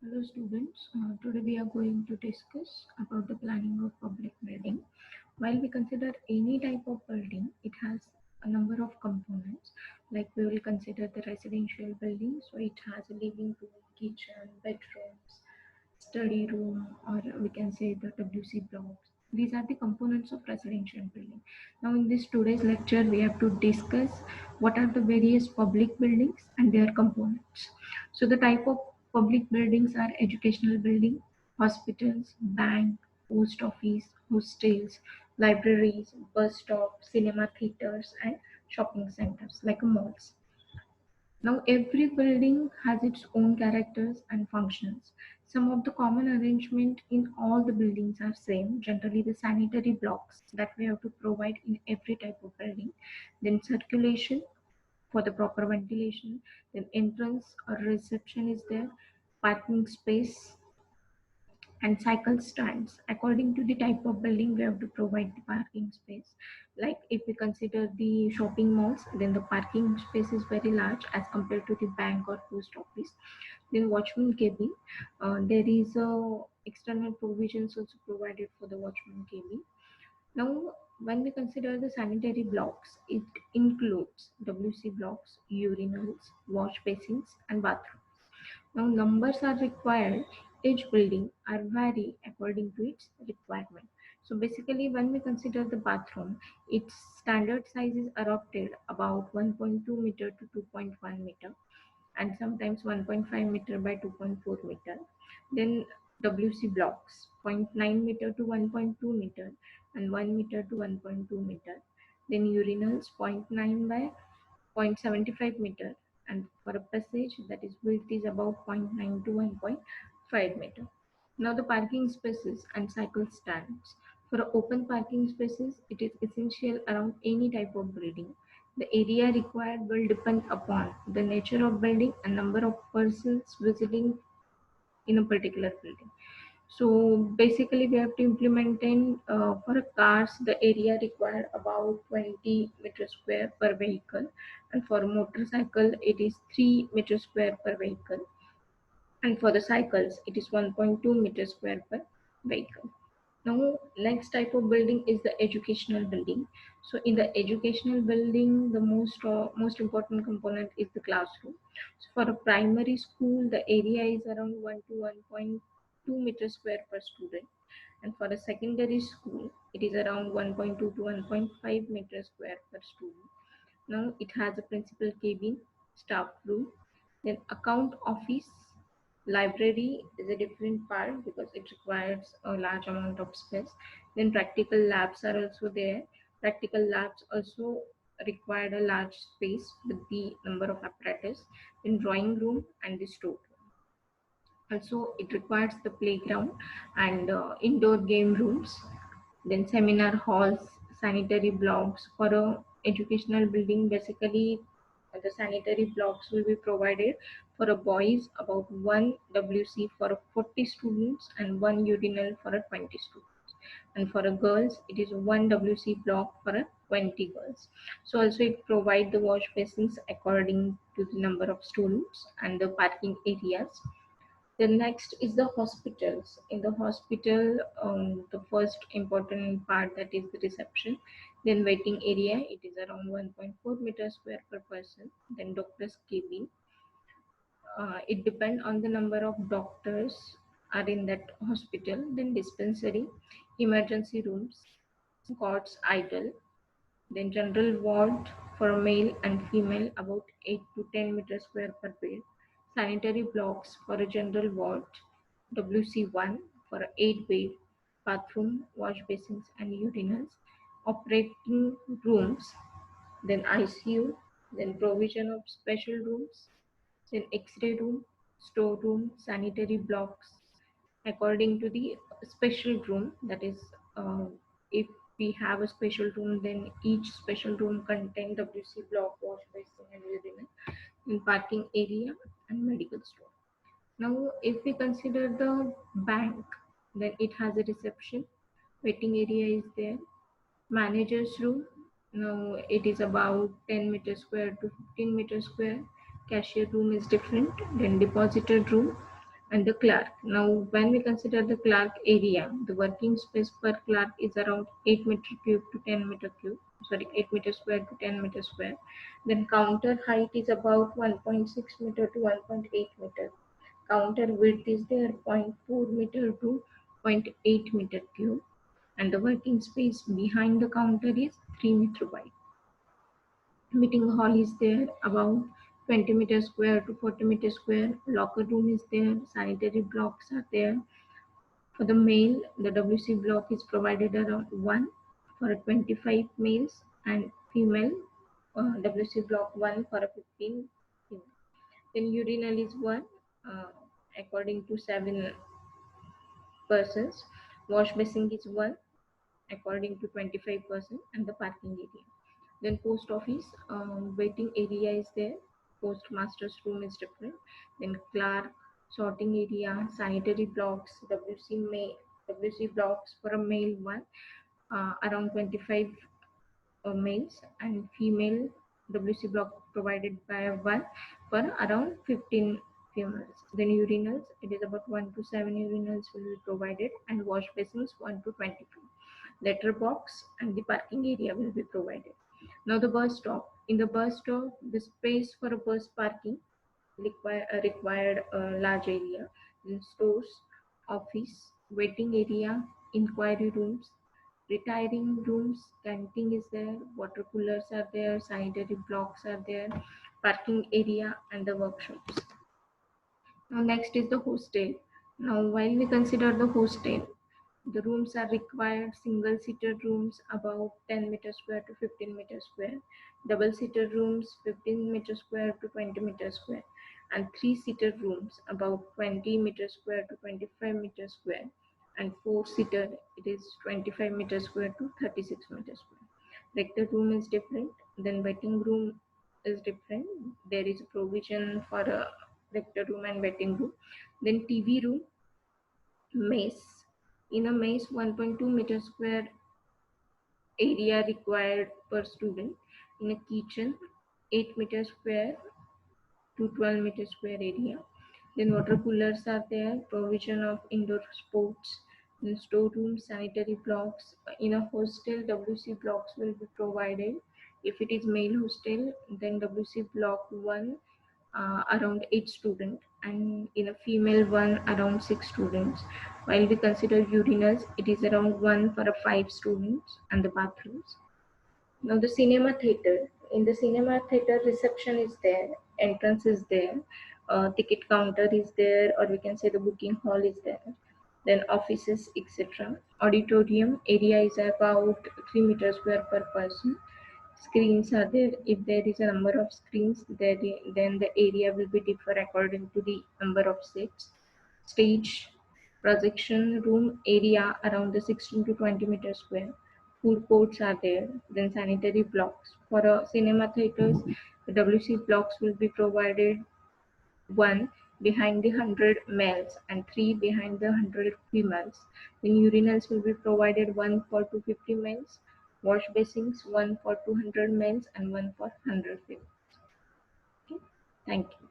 Hello students, today we are going to discuss about the planning of public building. While we consider any type of building, it has a number of components. Like we will consider the residential building, so it has a living room, kitchen, bedrooms, study room, or we can say the WC blocks. These are the components of residential building. Now in this today's lecture, we have to discuss what are the various public buildings and their components. So the type of public buildings are educational building, hospitals, bank, post office, hostels, libraries, bus stops, cinema theaters, and shopping centers like malls. Now, every building has its own characters and functions. Some of the common arrangement in all the buildings are same. Generally, the sanitary blocks that we have to provide in every type of building. Then circulation for the proper ventilation. Then entrance or reception is there. Parking space and cycle stands. According to the type of building, we have to provide the parking space. Like if we consider the shopping malls, then the parking space is very large as compared to the bank or post office. Then watchman cabin, there is a external provisions also provided for the watchman cabin. Now, when we consider the sanitary blocks, it includes WC blocks, urinals, wash basins, and bathrooms. Now, numbers are required. Each building are vary according to its requirement. So basically, when we consider the bathroom, its standard size is adopted about 1.2 meter to 2.1 meter, and sometimes 1.5 meter by 2.4 meter. Then WC blocks, zero point 0.9 meter to 1.2 meter, and 1 meter to 1.2 meter. Then urinals, zero point 0.9 by 0.75 meter, and for a passage that is width is about zero point 0.9 to 1.5 meter. Now the parking spaces and cycle stands. For open parking spaces, it is essential around any type of building. The area required will depend upon the nature of building and number of persons visiting in a particular building. So basically, we have to implement in for cars the area required about 20 meter square per vehicle, and for motorcycle it is 3 meter square per vehicle, and for the cycles it is 1.2 meter square per vehicle. Now, next type of building is the educational building. So, in the educational building, the most important component is the classroom. So, for a primary school, the area is around 1 to 1.2 meter square per student, and for a secondary school, it is around 1.2 to 1.5 meter square per student. Now, it has a principal cabin, staff room, then account office, library is a different part because it requires a large amount of space. Then practical labs are also there. Practical labs also required a large space with the number of apparatus. Then drawing room and the store room. Also, it requires the playground and indoor game rooms. Then seminar halls, sanitary blocks for a educational building. Basically, the sanitary blocks will be provided for a boys about one WC for a 40 students and one urinal for a 20 students. And for a girls, it is one WC block for a 20 girls. So also it provide the wash basins according to the number of students and the parking areas. The next is the hospitals. In the hospital, the first important part that is the reception. Then waiting area, it is around 1.4 meters square per person. Then doctor's cabin. It depends on the number of doctors are in that hospital. Then dispensary, emergency rooms, courts idle. Then general ward for male and female about 8 to 10 meters square per bed. Sanitary blocks for a general ward, WC1 for 8 bed, bathroom, wash basins and urinals. Operating rooms, then ICU, then provision of special rooms, then X-ray room, storeroom, sanitary blocks, according to the special room. That is, if we have a special room, then each special room contain WC block, wash basin, and urinal, in parking area and medical store. Now, if we consider the bank, then it has a reception, waiting area is there, manager's room. Now it is about 10 meter square to 15 meter square. Cashier room is different. Then depositor room, and the clerk. Now, when we consider the clerk area, the working space per clerk is around 8 meter cube to 10 meter cube. Sorry, 8 meter square to 10 meter square. Then counter height is about 1.6 meter to 1.8 meter. Counter width is there 0.4 meter to zero point 0.8 meter cube, and the working space behind the counter is 3 meter wide. Meeting hall is there about 20 meter square to 40 meter square. Locker room is there. Sanitary blocks are there. For the male, the WC block is provided around 1 for 25 males, and female WC block 1 for a 15 female. Then urinal is 1 uh, according to 7 persons. Wash basin is 1 according to 25%, and the parking area. Then post office, waiting area is there. Postmaster's room is different. Then clerk, sorting area, sanitary blocks, WC blocks for a male 1, around 25 males, and female WC block provided by 1 for around 15 females. Then urinals, it is about 1 to 7 urinals will be provided, and wash basins 1 to 25. Letter box and the parking area will be provided. Now the bus stop. In the bus stop, the space for a bus parking required a large area. Then stores, office, waiting area, inquiry rooms, retiring rooms, canteen is there, water coolers are there, sanitary blocks are there, parking area, and the workshops. Now next is the hostel. Now while we consider the hostel, the rooms are required single-seater rooms about 10 meter square to 15 meter square, double-seater rooms 15 meter square to 20 meter square, and three-seater rooms about 20 meter square to 25 meter square, and four-seater it is 25 meter square to 36 meter square. Rector room is different, then waiting room is different. There is a provision for a rector room and waiting room. Then TV room, mess. In a mess, 1.2 meter square area required per student. In a kitchen, 8 meter square to 12 meter square area. Then water coolers are there, provision of indoor sports, then storerooms, sanitary blocks. In a hostel, WC blocks will be provided. If it is male hostel, then WC block 1 around 8 students, and in a female one around 6 students. While we consider urinals, it is around 1 for a 5 students, and the bathrooms. Now the cinema theater. In the cinema theater, reception is there, entrance is there, ticket counter is there, or we can say the booking hall is there. Then offices, etc. Auditorium area is about 3 meters square per person. Screens are there. If there is a number of screens, then the area will be differ according to the number of seats. Stage, projection room area around the 16 to 20 meter square. Food courts are there. Then sanitary blocks. For cinema theaters, the WC blocks will be provided, 1 behind the 100 males and 3 behind the 100 females. Then urinals will be provided, 1 for 250 males. Wash basins, 1 for 200 males and 1 for 100 females. Okay. Thank you.